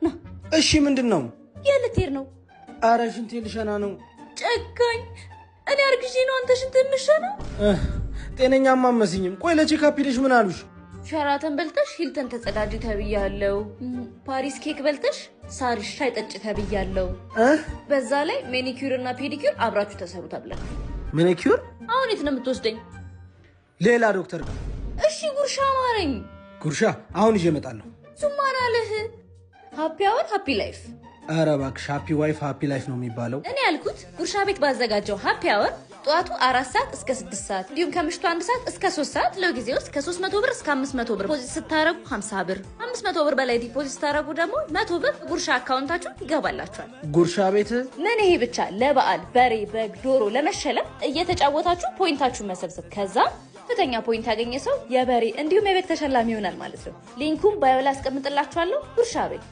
ና እሺ ምንድነው የልትሄድ ነው አረ ሽንቴ ልሸና ነው ጨካኝ እኔ አርግዤ ነው አንተ ሽንት ልሸና ጤነኛማ መስኝም ቆይ ለቼካፕ ሄደሽ ምን አሉሽ ሸራተን በልተሽ ሂልተን ተጸዳጂ ተብያለሁ ፓሪስ ኬክ በልተሽ ሳሪሽ ሻይ ጠጭ ተብያለሁ በዛ ላይ ሜኒኪዩር እና ፔዲኪዩር አብራችሁ ተሰሩ ተብለ ሜኒኪዩር አሁን የት ነው የምትወስደኝ ሌላ ዶክተር ጋር እሺ ጉርሻ ማረኝ ጉርሻ አሁን ይዤ እመጣለሁ ሱማራለህ ሃፒ አወር ሃፒ ላይፍ አረ እባክሽ ሃፒ ዋይፍ ሃፒ ላይፍ ነው የሚባለው እኔ ያልኩት ጉርሻ ቤት ባዘጋጀው ሃፒ አወር ጧቱ 4 ሰዓት እስከ 6 ሰዓት እንዲሁም ከምሽቱ 1 ሰዓት እስከ 3 ሰዓት ለጊዜው እስከ 300 ብር እስከ 500 ብር ዲፖዚት ስታረጉ 50 ብር 500 ብር በላይ ዲፖዚት ስታረጉ ደግሞ 100 ብር ጉርሻ አካውንታችሁ ይገባላችኋል ጉርሻ ቤት ምን ይሄ ብቻ ለበዓል በሬ በግ ዶሮ ለመሸለም እየተጫወታችሁ ፖይንታችሁን መሰብሰብ ከዛ ከፍተኛ ፖይንት ያገኘ ሰው የበሬ እንዲሁም የበግ ተሸላሚ ይሆናል ማለት ነው ሊንኩን ባዮ ላይ አስቀምጥላችኋለሁ ጉርሻ ቤት